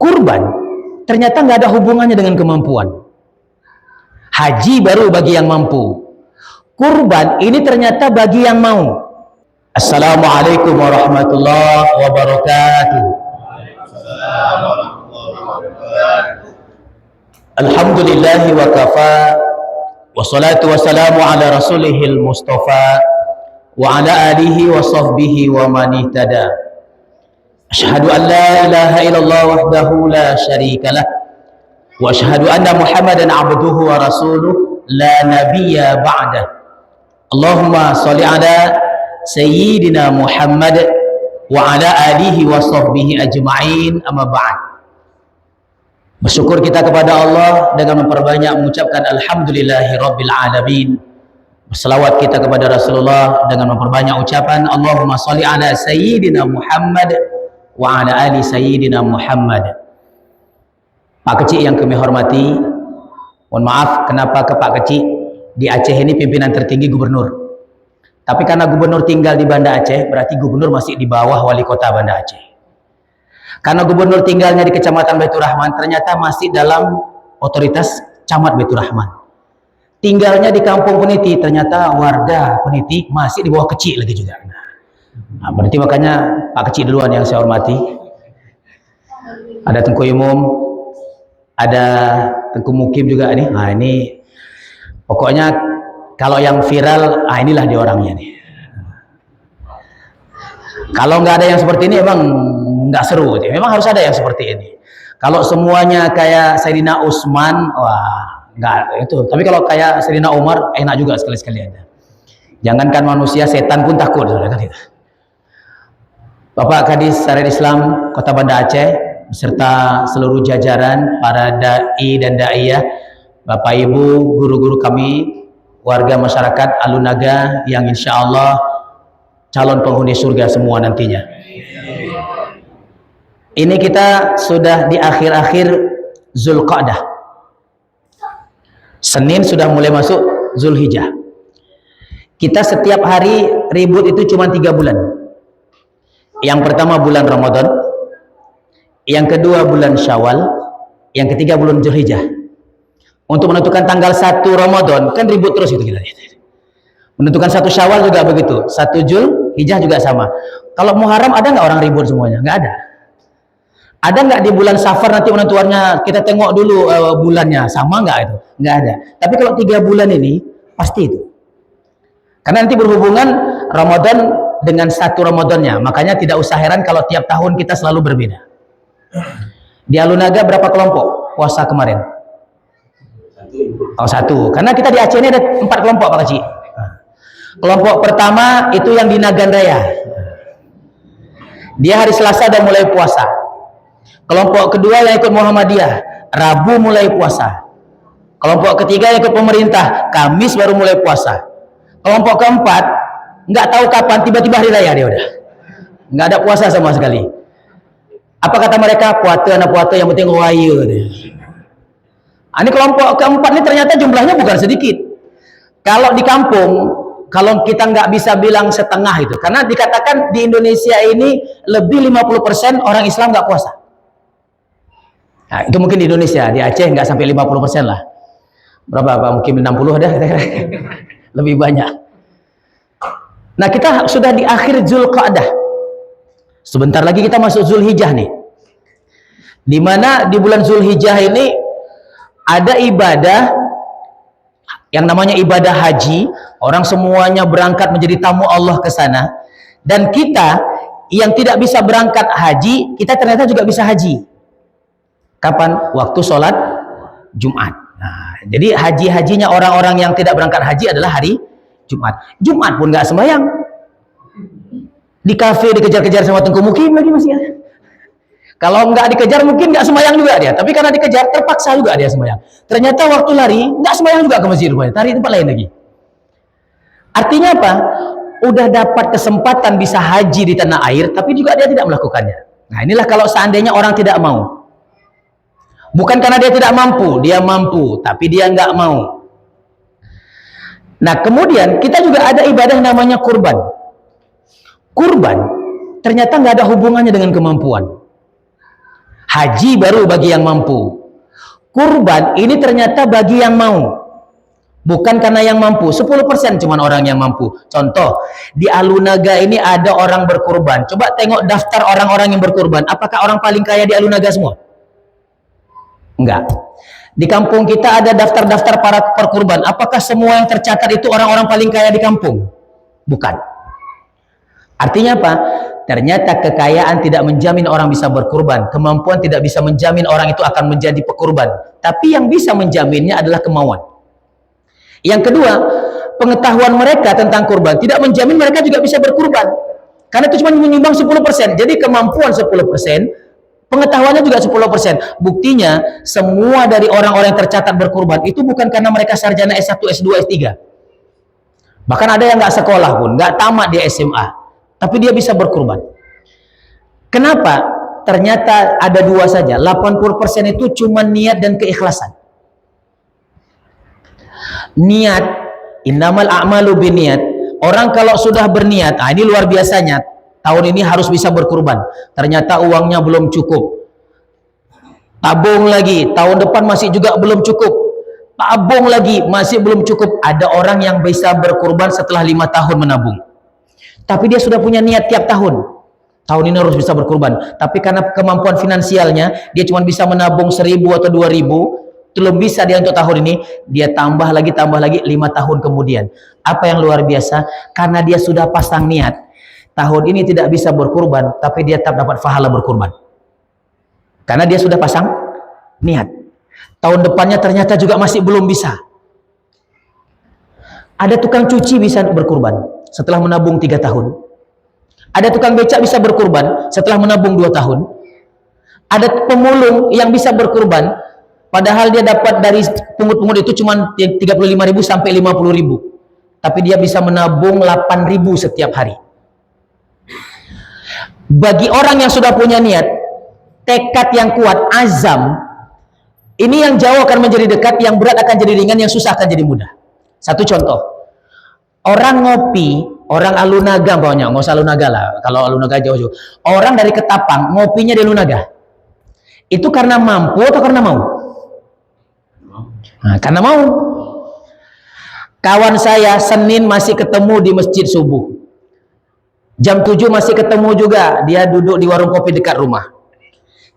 Kurban ternyata nggak ada hubungannya dengan kemampuan. Haji baru bagi yang mampu. Kurban ini ternyata bagi yang mau. Assalamualaikum warahmatullahi wabarakatuh. Alhamdulillahi wa kafa, wassalatu wassalamu ala rasulihil mustafa wa ala alihi wa sahbihi wa man ihtada. Asyhadu an la ilaha illallah wahdahu la syarika lah wa asyhadu anna Muhammadan abduhu wa rasuluh la nabiyya ba'dah. Allahumma sholli ala sayyidina Muhammad wa ala alihi wa sahbihi ajma'in, amma ba'd. Bersyukur kita kepada Allah dengan memperbanyak mengucapkan alhamdulillahi rabbil alamin. Berselawat kita kepada Rasulullah dengan memperbanyak ucapan Allahumma sholli ala sayyidina Muhammad wa ala ali sayyidina Muhammad. Pak Kecik yang kami hormati, mohon maaf kenapa ke Pak Kecik, di Aceh ini pimpinan tertinggi gubernur. Tapi karena gubernur tinggal di Banda Aceh, berarti gubernur masih di bawah wali kota Banda Aceh. Karena gubernur tinggalnya di Kecamatan Baitur Rahman, ternyata masih dalam otoritas Camat Baitur Rahman. Tinggalnya di Kampung Peniti, ternyata warga Peniti masih di bawah Kecik lagi juga. Nah, berarti makanya Pak Kecik duluan yang saya hormati. Ada Tengku Imum, ada Tengku Mukim juga nih. Nah ini pokoknya kalau yang viral, inilah dia orangnya nih. Kalau nggak ada yang seperti ini emang nggak seru. Memang harus ada yang seperti ini. Kalau semuanya kayak Sayyidina Utsman, wah nggak itu. Tapi kalau kayak Sayyidina Umar, enak juga sekali-sekali ada. Jangankan manusia, setan pun takut. Kan itu. Bapak Kadis Syariat Islam Kota Banda Aceh beserta seluruh jajaran para dai dan daiyah, Bapak Ibu, guru-guru kami, warga masyarakat Alunaga yang insya Allah calon penghuni surga semua nantinya. Ini kita sudah di akhir-akhir Zulqa'dah. Senin sudah mulai masuk Zulhijjah. Kita setiap hari ribut itu cuma 3 bulan. Yang pertama bulan Ramadan, yang kedua bulan Syawal, yang ketiga bulan Zulhijjah. Untuk menentukan tanggal 1 Ramadan kan ribut terus itu kita. Menentukan 1 Syawal juga begitu, 1 Zulhijjah juga sama. Kalau Muharram ada nggak orang ribut semuanya? Nggak ada. Ada nggak di bulan Safar nanti penentuannya kita tengok dulu bulannya sama nggak itu? Nggak ada. Tapi kalau 3 bulan ini pasti itu. Karena nanti berhubungan Ramadan dengan 1 Ramadannya, makanya tidak usah heran kalau tiap tahun kita selalu berbeda. Di Alunaga berapa kelompok puasa kemarin? Oh 1, karena kita di Aceh ini ada 4 kelompok Pak Kecik. Kelompok pertama itu yang di Nagan Raya, dia hari Selasa udah mulai puasa. Kelompok kedua yang ikut Muhammadiyah, Rabu mulai puasa. Kelompok ketiga yang ikut pemerintah, Kamis baru mulai puasa. Kelompok keempat nggak tahu kapan, tiba-tiba hari raya dia udah nggak ada puasa sama sekali. Apa kata mereka? Puasa anak puasa yang penting raya deh. Ini kelompok keempat ini ternyata jumlahnya bukan sedikit. Kalau di kampung, kalau kita nggak bisa bilang setengah itu, karena dikatakan di Indonesia ini lebih 50% orang Islam nggak puasa. Nah, itu mungkin di Indonesia, di Aceh nggak sampai 50% lah. Berapa Pak? Mungkin 60 ada, lebih banyak. Nah kita sudah di akhir Zulqa'dah. Sebentar lagi kita masuk Zulhijjah nih. Dimana di bulan Zulhijjah ini ada ibadah yang namanya ibadah haji. Orang semuanya berangkat menjadi tamu Allah ke sana. Dan kita yang tidak bisa berangkat haji, kita ternyata juga bisa haji. Kapan? Waktu sholat Jumat. Nah, jadi haji-hajinya orang-orang yang tidak berangkat haji adalah hari Jumat. Jumat pun nggak sembahyang. Di kafe dikejar-kejar sama Tengku Mukim lagi masih ada. Kalau nggak dikejar mungkin nggak sembahyang juga dia. Tapi karena dikejar terpaksa juga dia sembahyang. Ternyata waktu lari nggak sembahyang juga ke masjid rupanya. Lari tempat lain lagi. Artinya apa? Udah dapat kesempatan bisa haji di tanah air, tapi juga dia tidak melakukannya. Nah inilah kalau seandainya orang tidak mau. Bukan karena dia tidak mampu, dia mampu, tapi dia nggak mau. Nah kemudian kita juga ada ibadah namanya kurban. Kurban ternyata nggak ada hubungannya dengan kemampuan. Haji baru bagi yang mampu. Kurban ini ternyata bagi yang mau. Bukan karena yang mampu. 10% cuma orang yang mampu. Contoh, di Alunaga ini ada orang berkurban. Coba tengok daftar orang-orang yang berkurban. Apakah orang paling kaya di Alunaga semua? Enggak. Di kampung kita ada daftar-daftar para perkurban. Apakah semua yang tercatat itu orang-orang paling kaya di kampung? Bukan. Artinya apa? Ternyata kekayaan tidak menjamin orang bisa berkurban. Kemampuan tidak bisa menjamin orang itu akan menjadi pekurban. Tapi yang bisa menjaminnya adalah kemauan. Yang kedua, pengetahuan mereka tentang kurban tidak menjamin mereka juga bisa berkurban. Karena itu cuma menyumbang 10%. Jadi kemampuan 10%, pengetahuannya juga 10%. Buktinya, semua dari orang-orang yang tercatat berkurban itu bukan karena mereka sarjana S1, S2, S3. Bahkan ada yang nggak sekolah pun, nggak tamat di SMA. Tapi dia bisa berkurban. Kenapa? Ternyata ada dua saja. 80% itu cuma niat dan keikhlasan. Niat, innamal a'malu biniat. Orang kalau sudah berniat, ini luar biasanya, tahun ini harus bisa berkurban. Ternyata uangnya belum cukup. Tabung lagi, tahun depan masih juga belum cukup. Tabung lagi, masih belum cukup. Ada orang yang bisa berkurban setelah 5 tahun menabung. Tapi dia sudah punya niat tiap tahun. Tahun ini harus bisa berkurban. Tapi karena kemampuan finansialnya, dia cuma bisa menabung 1.000 atau 2.000. Belum bisa dia untuk tahun ini, dia tambah lagi 5 tahun kemudian. Apa yang luar biasa? Karena dia sudah pasang niat, tahun ini tidak bisa berkurban, tapi dia tetap dapat pahala berkurban. Karena dia sudah pasang niat. Tahun depannya ternyata juga masih belum bisa. Ada tukang cuci bisa berkurban setelah menabung 3 tahun. Ada tukang becak bisa berkurban setelah menabung 2 tahun. Ada pemulung yang bisa berkurban padahal dia dapat dari pungut-pungut itu cuma 35.000 sampai 50.000. Tapi dia bisa menabung 8.000 setiap hari. Bagi orang yang sudah punya niat, tekad yang kuat, azam, ini yang jauh akan menjadi dekat, yang berat akan jadi ringan, yang susah akan jadi mudah. Satu contoh. Orang ngopi, orang Alunaga pokoknya, nggak usah Alunaga lah. Kalau Alunaga jauh-jauh. Orang dari Ketapang, ngopinya di Alunaga. Itu karena mampu atau karena mau? Nah, karena mau. Kawan saya Senin masih ketemu di masjid subuh. Jam 7 masih ketemu juga. Dia duduk di warung kopi dekat rumah.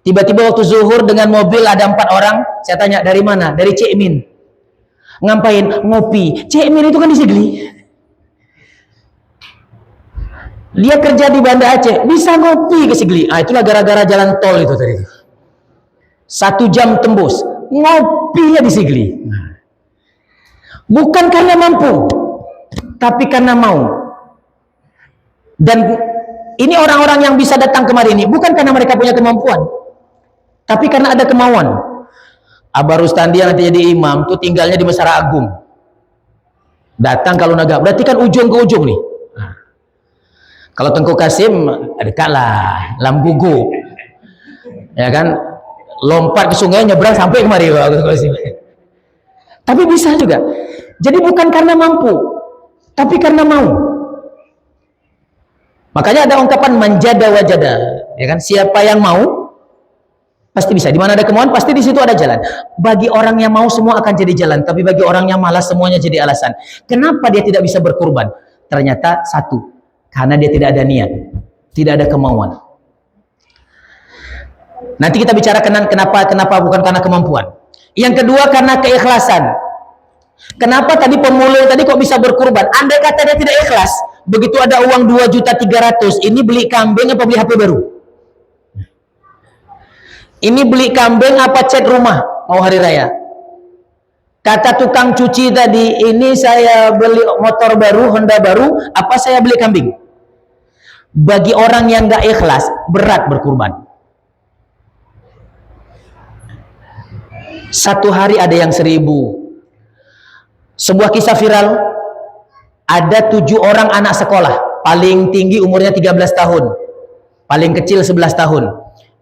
Tiba-tiba waktu zuhur dengan mobil ada 4 orang. Saya tanya, dari mana? Dari Cik Min. Ngapain? Ngopi. Cik Min itu kan di Sigli. Dia kerja di Banda Aceh. Bisa ngopi ke Sigli. Itulah gara-gara jalan tol itu tadi. 1 jam tembus. Ngopinya di Sigli. Bukan karena mampu, tapi karena mau. Dan ini orang-orang yang bisa datang kemari ini bukan karena mereka punya kemampuan, tapi karena ada kemauan. Abah Rustandi yang nanti jadi imam tuh tinggalnya di Mesara Agung. Datang kalau Naga, berarti kan ujung ke ujung nih. Kalau Tengku Kasim dekat lah, Lambugu, ya kan, lompat ke sungai nyebrang sampai kemari. Tapi bisa juga. Jadi bukan karena mampu, tapi karena mau. Makanya ada ungkapan manjada wajada, ya kan? Siapa yang mau pasti bisa. Di mana ada kemauan pasti di situ ada jalan. Bagi orang yang mau semua akan jadi jalan, tapi bagi orang yang malas semuanya jadi alasan. Kenapa dia tidak bisa berkurban? Ternyata satu, karena dia tidak ada niat, tidak ada kemauan. Nanti kita bicara kenapa bukan karena kemampuan. Yang kedua karena keikhlasan. Kenapa tadi pemulung tadi kok bisa berkurban? Andai kata dia tidak ikhlas, begitu ada uang 2.300.000, ini beli kambing apa beli HP baru? Ini beli kambing apa cat rumah mau hari raya? Kata tukang cuci tadi, ini saya beli motor baru, Honda baru, apa saya beli kambing? Bagi orang yang gak ikhlas, berat berkurban. Satu hari ada yang 1.000. Sebuah kisah viral, ada 7 orang anak sekolah, paling tinggi umurnya 13 tahun, paling kecil 11 tahun.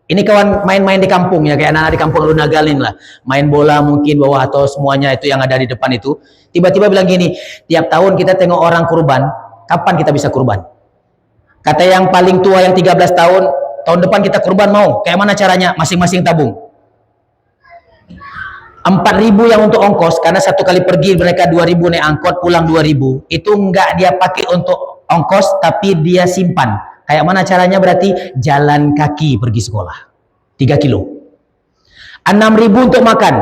Ini kawan main-main di kampung ya, kayak anak-anak di kampung Lunagalin lah, main bola mungkin bawah atau semuanya itu yang ada di depan itu. Tiba-tiba bilang gini, tiap tahun kita tengok orang kurban, kapan kita bisa kurban? Kata yang paling tua yang 13 tahun, tahun depan kita kurban mau. Kayak mana caranya? Masing-masing tabung. 4.000 yang untuk ongkos, karena satu kali pergi mereka 2.000 naik angkot, pulang 2.000. Itu enggak dia pakai untuk ongkos, tapi dia simpan. Kayak mana caranya? Berarti jalan kaki pergi sekolah 3 kilo. 6.000 untuk makan.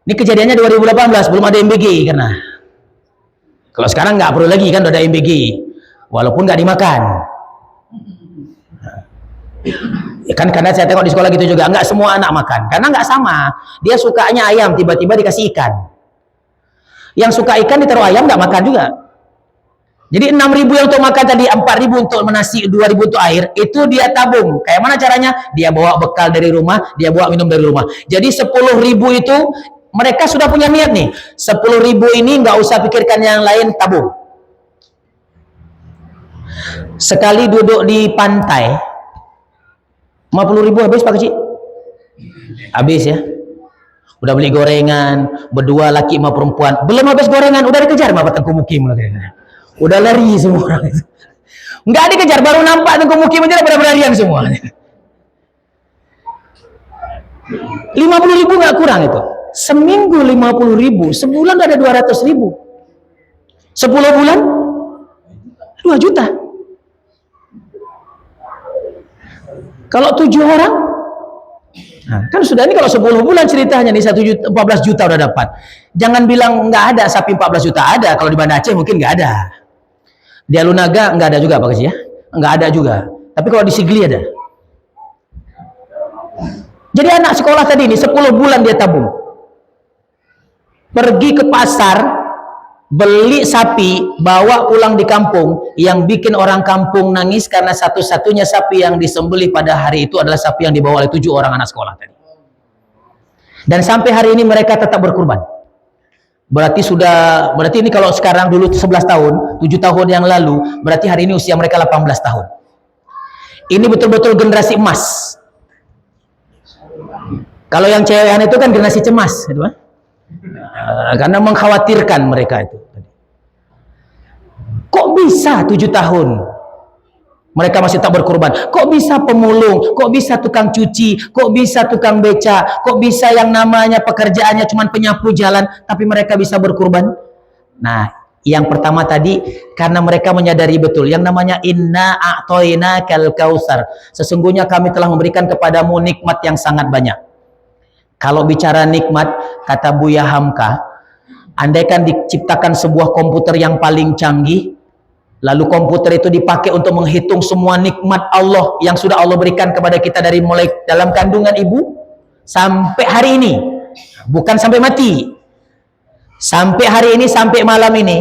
Ini kejadiannya 2018, belum ada MBG. Karena kalau sekarang nggak perlu lagi kan, udah ada MBG, walaupun nggak dimakan. Ya kan, karena saya tengok di sekolah gitu juga, nggak semua anak makan, karena nggak sama. Dia sukanya ayam, tiba-tiba dikasih ikan. Yang suka ikan ditaruh ayam, nggak makan juga. Jadi 6.000 yang untuk makan tadi, 4.000 untuk nasi, 2.000 untuk air, itu dia tabung. Kayak mana caranya? Dia bawa bekal dari rumah, dia bawa minum dari rumah. Jadi 10.000 itu mereka sudah punya niat nih. 10.000 ini nggak usah pikirkan yang lain, tabung. Sekali duduk di pantai, 50.000 habis Pak Kecik? Habis ya. Udah beli gorengan, berdua laki sama perempuan. Belum habis gorengan, udah dikejar sama Tengku Mukim. Udah lari semua orang itu. Nggak dikejar, baru nampak Tengku Mukim aja pada berlarian semua. 50.000 nggak kurang itu. Seminggu 50.000, sebulan ada 200.000. 10 bulan 2 juta. Kalau 7 orang, nah, kan sudah ini kalau 10 bulan ceritanya nih 1 juta, 14 juta udah dapat. Jangan bilang nggak ada sapi 14 juta, ada. Kalau di Banda Aceh mungkin nggak ada. Di Alunaga nggak ada juga Pak Kecik ya, nggak ada juga. Tapi kalau di Sigli ada. Jadi anak sekolah tadi ini 10 bulan dia tabung. Pergi ke pasar, beli sapi, bawa pulang di kampung, yang bikin orang kampung nangis karena satu-satunya sapi yang disembelih pada hari itu adalah sapi yang dibawa oleh 7 orang anak sekolah tadi. Dan sampai hari ini mereka tetap berkurban. Berarti ini kalau sekarang, dulu 11 tahun, 7 tahun yang lalu, berarti hari ini usia mereka 18 tahun. Ini betul-betul generasi emas. Kalau yang cewekan itu kan generasi cemas, gitu kan? Karena mengkhawatirkan mereka itu. Kok bisa 7 tahun mereka masih tak berkorban? Kok bisa pemulung? Kok bisa tukang cuci? Kok bisa tukang beca? Kok bisa yang namanya pekerjaannya cuma penyapu jalan, tapi mereka bisa berkorban? Nah, yang pertama tadi, karena mereka menyadari betul yang namanya inna a'toina kal kausar. Sesungguhnya kami telah memberikan kepadamu nikmat yang sangat banyak. Kalau bicara nikmat, kata Buya Hamka, andaikan diciptakan sebuah komputer yang paling canggih, lalu komputer itu dipakai untuk menghitung semua nikmat Allah yang sudah Allah berikan kepada kita dari mulai dalam kandungan ibu sampai hari ini, bukan sampai mati, sampai hari ini, sampai malam ini,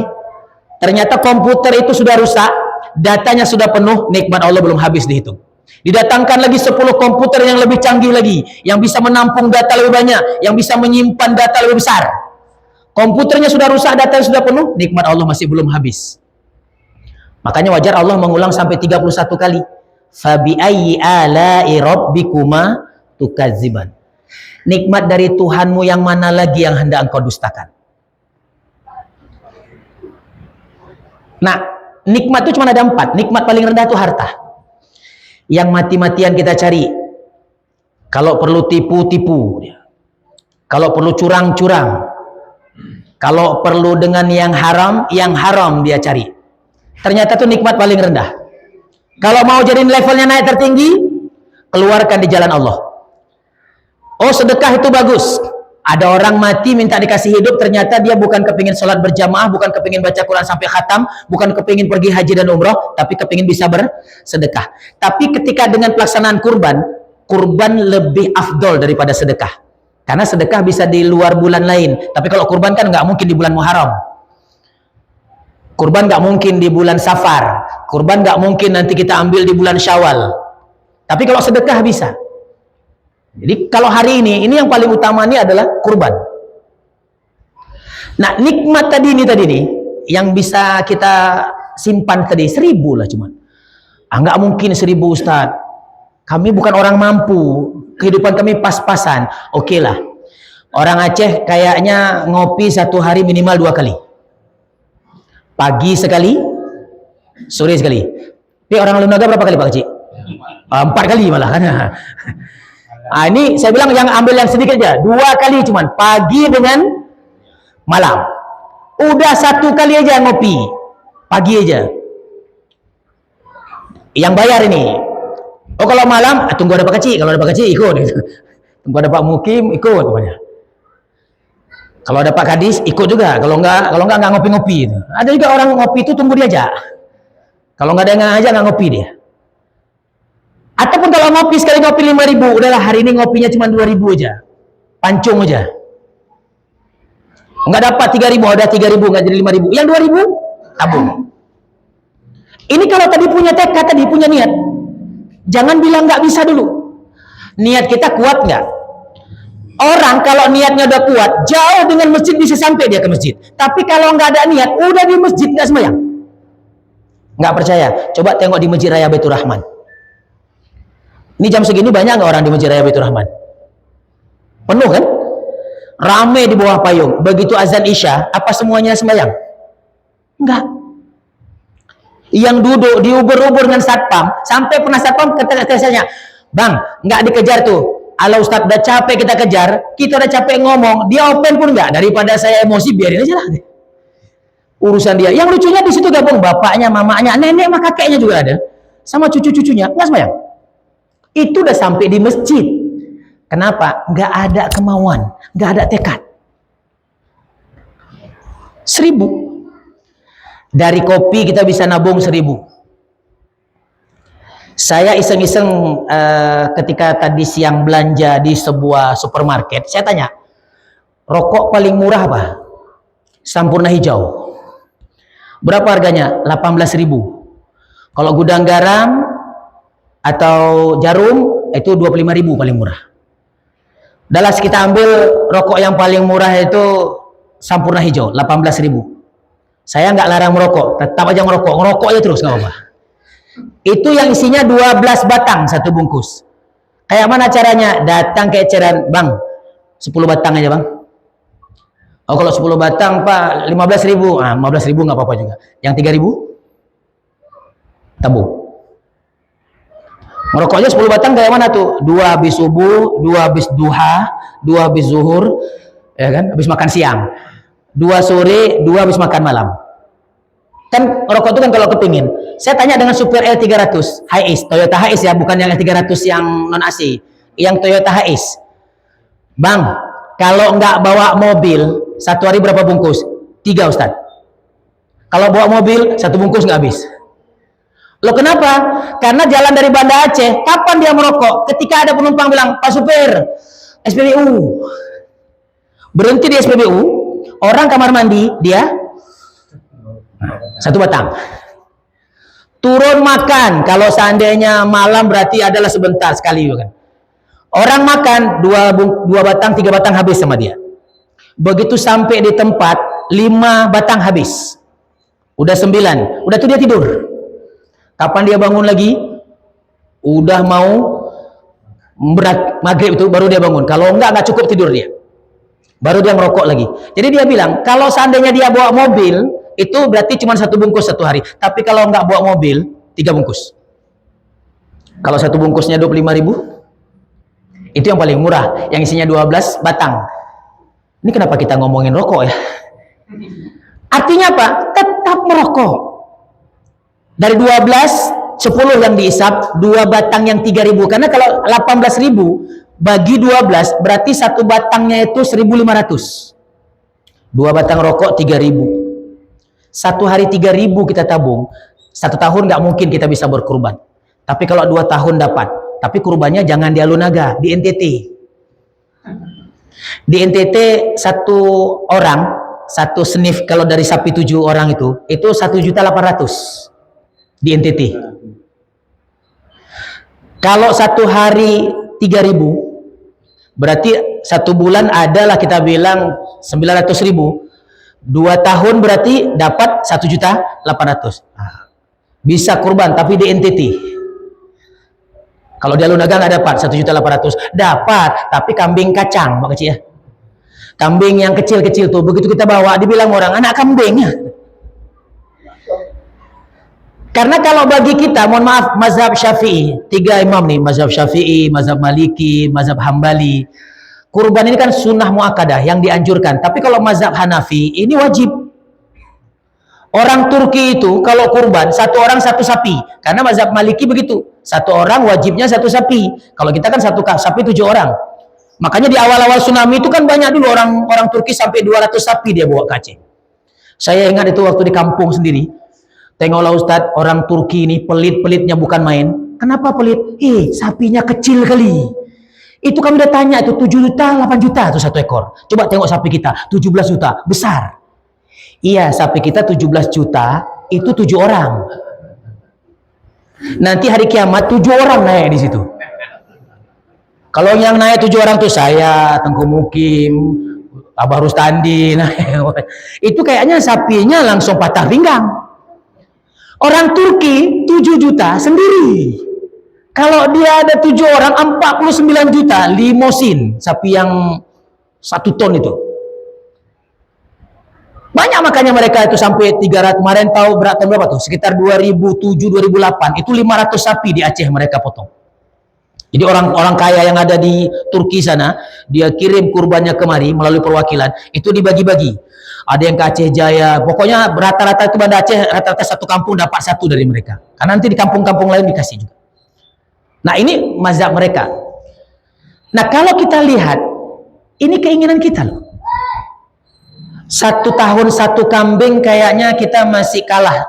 ternyata komputer itu sudah rusak, datanya sudah penuh, nikmat Allah belum habis dihitung. Didatangkan lagi 10 komputer yang lebih canggih lagi, yang bisa menampung data lebih banyak, yang bisa menyimpan data lebih besar. Komputernya sudah rusak, datanya sudah penuh, nikmat Allah masih belum habis. Makanya wajar Allah mengulang sampai 31 kali. Fabi ayyi ala'i rabbikuma tukadziban. Nikmat dari Tuhanmu yang mana lagi yang hendak engkau dustakan? Nah, nikmat itu cuma ada 4. Nikmat paling rendah itu harta. Yang mati-matian kita cari. Kalau perlu tipu-tipu, kalau perlu curang-curang, kalau perlu dengan yang haram dia cari. Ternyata itu nikmat paling rendah. Kalau mau jadi levelnya naik tertinggi, keluarkan di jalan Allah. Oh, sedekah itu bagus. Ada orang mati minta dikasih hidup, ternyata dia bukan kepingin sholat berjamaah, bukan kepingin baca Quran sampai khatam, bukan kepingin pergi haji dan umroh, tapi kepingin bisa bersedekah. Tapi ketika dengan pelaksanaan kurban lebih afdol daripada sedekah. Karena sedekah bisa di luar bulan lain, tapi kalau kurban kan nggak mungkin di bulan Muharram. Kurban nggak mungkin di bulan Safar. Kurban nggak mungkin nanti kita ambil di bulan Syawal. Tapi kalau sedekah bisa. Jadi kalau hari ini yang paling utama ini adalah kurban. Nah, nikmat tadi nih, yang bisa kita simpan tadi 1.000 lah cuman. Nggak mungkin 1.000 Ustaz. Kami bukan orang mampu. Kehidupan kami pas-pasan. Oke lah. Orang Aceh kayaknya ngopi satu hari minimal 2 kali. Pagi sekali, sore sekali. Tapi orang Lunaga berapa kali Pak Kecik? 4 kali malah kan. Ini saya bilang yang ambil yang sedikit aja, 2 kali cuman, pagi dengan malam. Udah 1 kali aja ngopi, pagi aja. Yang bayar ini. Oh kalau malam, tunggu ada Pak Kecil, kalau ada Pak Kecil ikut. Tunggu ada Pak Mukim ikut pokoknya. Kalau ada Pak Kadis ikut juga. Kalau enggak ngopi-ngopi. Ada juga orang ngopi itu tunggu dia aja. Kalau enggak ada yang ngajak nggak ngopi dia. Ataupun kalau ngopi sekali ngopi 5.000, udahlah hari ini ngopinya cuma 2.000 aja. Pancung aja. Enggak dapat 3.000, ada 3.000 enggak jadi 5.000. Yang 2.000 tabung. Ini kalau tadi punya tekad, tadi punya niat. Jangan bilang nggak bisa dulu. Niat kita kuat nggak? Orang kalau niatnya udah kuat, jauh dengan masjid bisa sampai dia ke masjid. Tapi kalau nggak ada niat, udah di masjid nggak sembahyang. Nggak percaya? Coba tengok di Masjid Raya Baitur Rahman. Ini jam segini banyak nggak orang di Masjid Raya Baitur Rahman? Penuh kan? Rame di bawah payung. Begitu azan Isya, apa semuanya sembahyang? Enggak. Yang duduk diuber-uber dengan satpam, sampai pernah satpam katanya, "Bang, nggak dikejar tuh. Kalau Ustadz udah capek kita kejar, kita udah capek ngomong, dia open pun nggak. Daripada saya emosi, biarin aja lah." Urusan dia. Yang lucunya di situ gabung bapaknya, mamanya, nenek, sama kakeknya juga ada, sama cucu-cucunya, nggak sembahyang. Itu udah sampai di masjid. Kenapa? Nggak ada kemauan, nggak ada tekad. 1.000. Dari kopi kita bisa nabung 1.000. Saya iseng-iseng ketika tadi siang belanja di sebuah supermarket, saya tanya, rokok paling murah apa? Sampurna hijau. Berapa harganya? 18.000. Kalau gudang garam atau jarum itu 25.000 paling murah. Dalam kita ambil rokok yang paling murah itu Sampurna hijau, 18.000. Saya nggak larang merokok, tetap aja ngerokok aja terus nggak apa-apa. Itu yang isinya 12 batang satu bungkus. Kayak mana caranya? Datang ke eceran, "Bang, 10 batang aja bang." Oh kalau 10 batang Pak 15.000, 15.000 nggak apa-apa juga. Yang 3.000 tabung. Merokoknya 10 batang kayak mana tuh? 2 habis subuh, 2 habis duha, 2 habis zuhur, ya kan? Habis makan siang. 2 sore, 2 habis makan malam. Kan rokok itu kan kalau kepingin. Saya tanya dengan supir L300, Hiace, Toyota Hiace ya, bukan yang L300 yang non AC, yang Toyota Hiace. "Bang, kalau nggak bawa mobil, 1 hari berapa bungkus?" 3 Ustaz. Kalau bawa mobil, 1 bungkus nggak habis. Loh kenapa? Karena jalan dari Banda Aceh, kapan dia merokok? Ketika ada penumpang bilang, "Pak supir, SPBU." Berhenti di SPBU, orang kamar mandi, dia 1 batang. Turun makan, kalau seandainya malam berarti adalah sebentar sekali kan. Orang makan 2 batang, 3 batang habis sama dia. Begitu sampai di tempat 5 batang habis. Udah 9, udah tuh dia tidur. Kapan dia bangun lagi? Udah mau berat maghrib itu baru dia bangun. Kalau enggak cukup tidur dia. Baru dia merokok lagi. Jadi dia bilang, kalau seandainya dia bawa mobil, itu berarti cuma 1 bungkus 1 hari. Tapi kalau nggak bawa mobil, 3 bungkus. Kalau 1 bungkusnya 25.000, itu yang paling murah, yang isinya 12 batang. Ini kenapa kita ngomongin rokok ya? Artinya apa? Tetap merokok. Dari 12, 10 yang diisap, 2 batang yang 3.000. Karena kalau 18.000 bagi 12, berarti 1 batangnya itu 1.500. 2 batang rokok 3.000. 1 hari 3.000 kita tabung, 1 tahun nggak mungkin kita bisa berkurban. Tapi kalau 2 tahun dapat. Tapi kurbannya jangan di Alunaga, di NTT. Di NTT 1 orang, 1 snif kalau dari sapi 7 orang itu 1.800.000 di NTT. Kalau 1 hari 3.000, berarti 1 bulan adalah kita bilang 900.000. 2 tahun berarti dapat 1.800.000. Bisa kurban tapi di NTT. Kalau di Alunaga nggak dapat 1.800.000. Dapat tapi kambing kacang, Pak Kecil ya. Kambing yang kecil-kecil tuh begitu kita bawa dibilang orang anak kambing. Karena kalau bagi kita, mohon maaf, mazhab Syafi'i, 3 imam nih, mazhab Syafi'i, mazhab Maliki, mazhab Hambali, kurban ini kan sunnah muakkadah yang dianjurkan. Tapi kalau mazhab Hanafi ini wajib. Orang Turki itu kalau kurban 1 orang 1 sapi. Karena mazhab Maliki begitu. 1 orang wajibnya 1 sapi. Kalau kita kan 1 sapi 7 orang. Makanya di awal-awal tsunami itu kan banyak dulu orang Turki sampai 200 sapi dia bawa ke Aceh. Saya ingat itu waktu di kampung sendiri. Tengoklah Ustadz, orang Turki ini pelit-pelitnya bukan main. Kenapa pelit? Sapinya kecil kali. Itu kami udah tanya, itu 7 juta, 8 juta itu 1 ekor. Coba tengok sapi kita, 17 juta, besar. Iya, sapi kita 17 juta, itu 7 orang. Nanti hari kiamat 7 orang naik di situ. Kalau yang naik 7 orang tuh saya, Tengku Mukim, Abah Rustandi, itu kayaknya sapinya langsung patah pinggang. Orang Turki 7 juta sendiri. Kalau dia ada 7 orang 49 juta limosin, sapi yang 1 ton itu. Banyak makanya mereka itu sampai 300, kemarin tahu berat berapa tuh? Sekitar 2007 2008 itu 500 sapi di Aceh mereka potong. Jadi orang kaya yang ada di Turki sana, dia kirim kurbannya kemari melalui perwakilan, itu dibagi-bagi. Ada yang ke Aceh Jaya, pokoknya rata-rata itu Banda Aceh, rata-rata 1 kampung dapat 1 dari mereka. Karena nanti di kampung-kampung lain dikasih juga. Nah ini mazhab mereka. Nah kalau kita lihat, ini keinginan kita loh. 1 tahun 1 kambing kayaknya kita masih kalah.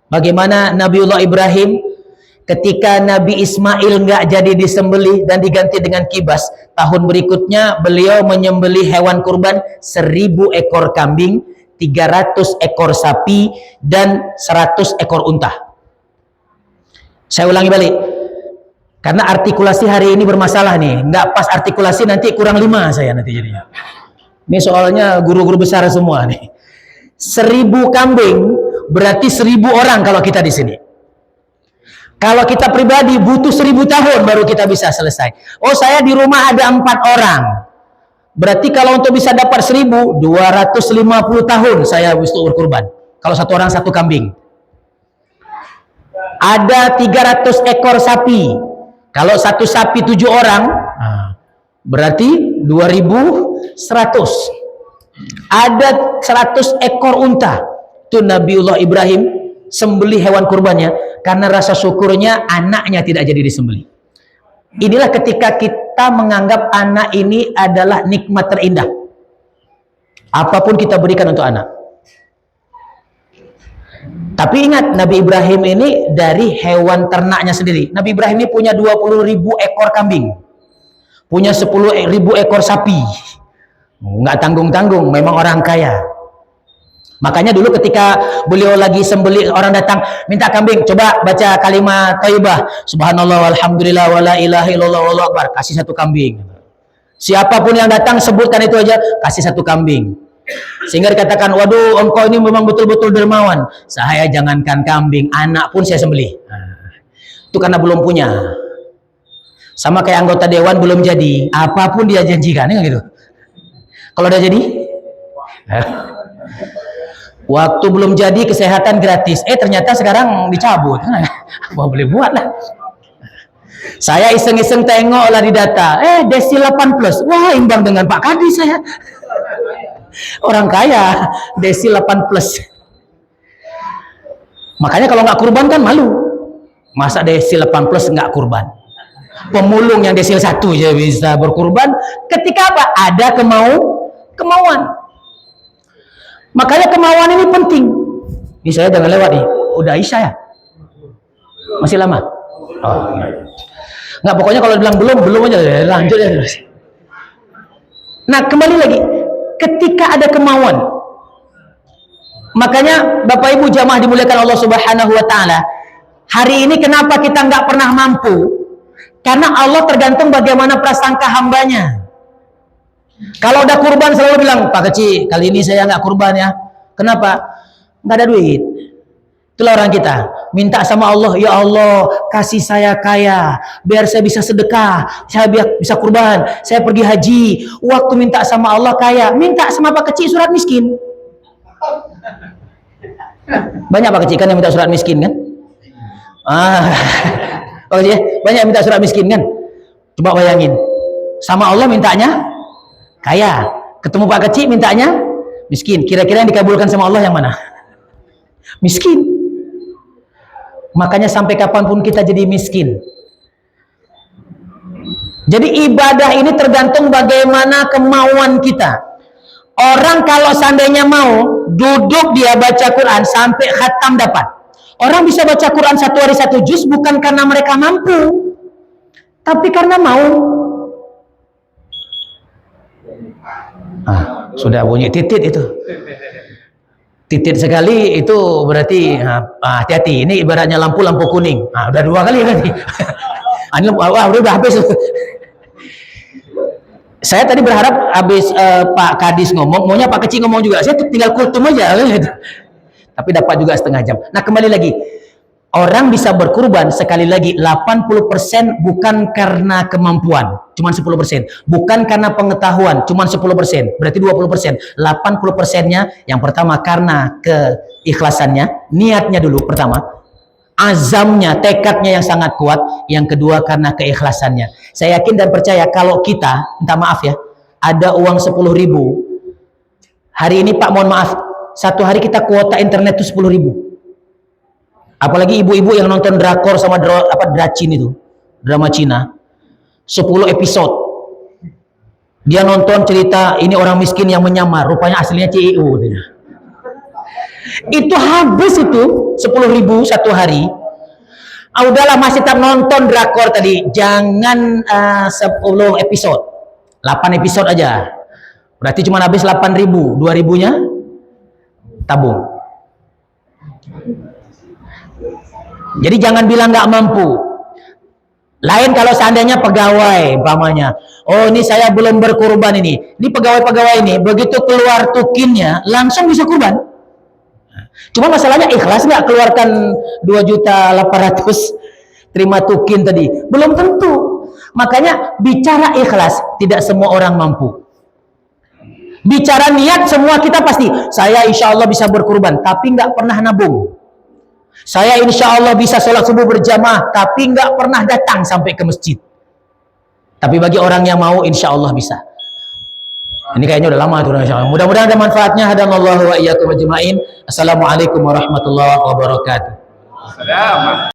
Bagaimana Nabiullah Ibrahim ketika Nabi Ismail nggak jadi disembelih dan diganti dengan kibas, tahun berikutnya beliau menyembelih hewan kurban 1000 ekor kambing, 300 ekor sapi, dan 100 ekor unta. Saya ulangi balik, karena artikulasi hari ini bermasalah nih, nggak pas artikulasi nanti kurang 5 saya nanti jadinya. Ini soalnya guru-guru besar semua nih. 1000 kambing berarti 1000 orang kalau kita di sini. Kalau kita pribadi butuh 1000 tahun baru kita bisa selesai. Oh saya di rumah ada 4 orang. Berarti kalau untuk bisa dapat 1000, 250 tahun saya bisa berkurban. Kalau 1 orang 1 kambing. Ada 300 ekor sapi. Kalau 1 sapi 7 orang, berarti 2100. Ada 100 ekor unta. Itu Nabiullah Ibrahim sembelih hewan kurbannya karena rasa syukurnya anaknya tidak jadi disembelih. Inilah ketika kita menganggap anak ini adalah nikmat terindah. Apapun kita berikan untuk anak. Tapi ingat, Nabi Ibrahim ini dari hewan ternaknya sendiri. Nabi Ibrahim ini punya 20.000 ekor kambing. Punya 10.000 ekor sapi. Nggak tanggung-tanggung, memang orang kaya. Makanya dulu ketika beliau lagi sembelih, orang datang minta kambing, coba baca kalimat thayyibah, subhanallah walhamdulillah wala ilaha illallah wallahu akbar, kasih 1 kambing. Siapapun yang datang sebutkan itu aja, kasih 1 kambing. Sehingga dikatakan, waduh engkau ini memang betul-betul dermawan. Saya jangankan kambing, anak pun saya sembelih. Itu karena belum punya. Sama kayak anggota dewan belum jadi, apapun dia janjikan, ya gitu. Kalau udah jadi, waktu belum jadi kesehatan gratis, ternyata sekarang dicabut. Apa boleh buat lah. Saya iseng-iseng tengok lah di data, desil 8+, wah imbang dengan Pak Kadi saya. Orang kaya, desil 8+. Makanya kalau nggak kurban kan malu. Masa desil 8+ nggak kurban? Pemulung yang desil 1 aja bisa berkurban. Ketika apa? Ada kemauan. Makanya kemauan ini penting. Ini saya jangan lewat nih. Udah Isya ya? Masih lama? Oh, nggak, pokoknya kalau bilang belum aja, lanjut ya. Nah, kembali lagi. Ketika ada kemauan. Makanya Bapak Ibu jamaah dimuliakan Allah Subhanahu wa taala. Hari ini kenapa kita nggak pernah mampu? Karena Allah tergantung bagaimana prasangka hambanya. Kalau udah kurban selalu bilang, Pak Kecil, kali ini saya nggak kurban ya. Kenapa? Nggak ada duit. Itulah orang kita. Minta sama Allah, ya Allah, kasih saya kaya, biar saya bisa sedekah, saya bisa kurban, saya pergi haji. Waktu minta sama Allah kaya, minta sama Pak Kecil surat miskin. Banyak Pak Kecil kan yang minta surat miskin kan? Ah, oh ya, banyak minta surat miskin kan? Coba bayangin, sama Allah mintanya kaya, ketemu Pak Kecil mintanya miskin. Kira-kira yang dikabulkan sama Allah yang mana? Miskin. Makanya sampai kapanpun kita jadi miskin. Jadi ibadah ini tergantung bagaimana kemauan kita. Orang kalau seandainya mau duduk dia baca Quran sampai khatam dapat. Orang bisa baca Quran 1 hari 1 juz bukan karena mereka mampu, tapi karena mau. Sudah bunyi titit itu. Titit sekali itu berarti hati-hati. Ini ibaratnya lampu kuning. Udah 2 kali kan? Ini udah habis. Saya tadi berharap habis Pak Kadis ngomong, maunya Pak Kecil ngomong juga. Saya tinggal kultum aja. Tapi dapat juga setengah jam. Nah, kembali lagi. Orang bisa berkurban sekali lagi 80% bukan karena kemampuan, cuma 10%. Bukan karena pengetahuan, cuma 10%. Berarti 20%. 80%-nya yang pertama karena keikhlasannya, niatnya dulu pertama. Azamnya, tekadnya yang sangat kuat. Yang kedua karena keikhlasannya. Saya yakin dan percaya kalau kita, minta maaf ya, ada uang 10.000. Hari ini Pak, mohon maaf, satu hari kita kuota internet itu 10.000. Apalagi ibu-ibu yang nonton drakor sama dracin itu, drama Cina, 10 episode. Dia nonton cerita ini orang miskin yang menyamar, rupanya aslinya CEO. Itu habis itu 10.000 satu hari. Udahlah, masih tak nonton drakor tadi, jangan 10 episode, 8 episode aja. Berarti cuma habis 8.000, 2.000-nya tabung. Jadi jangan bilang nggak mampu. Lain kalau seandainya pegawai, umpamanya, oh ini saya belum berkurban ini. Ini pegawai-pegawai ini begitu keluar tukinnya langsung bisa kurban. Cuma masalahnya ikhlas nggak keluarkan 2.800.000 terima tukin tadi? Belum tentu. Makanya bicara ikhlas tidak semua orang mampu. Bicara niat semua kita pasti. Saya insya Allah bisa berkurban, tapi nggak pernah nabung. Saya insya Allah bisa sholat subuh berjamaah, tapi nggak pernah datang sampai ke masjid. Tapi bagi orang yang mau, insya Allah bisa. Ini kayaknya udah lama tuh. Mudah-mudahan ada manfaatnya. Hadanallahu wa iyyakum ajma'in. Assalamualaikum warahmatullahi wabarakatuh.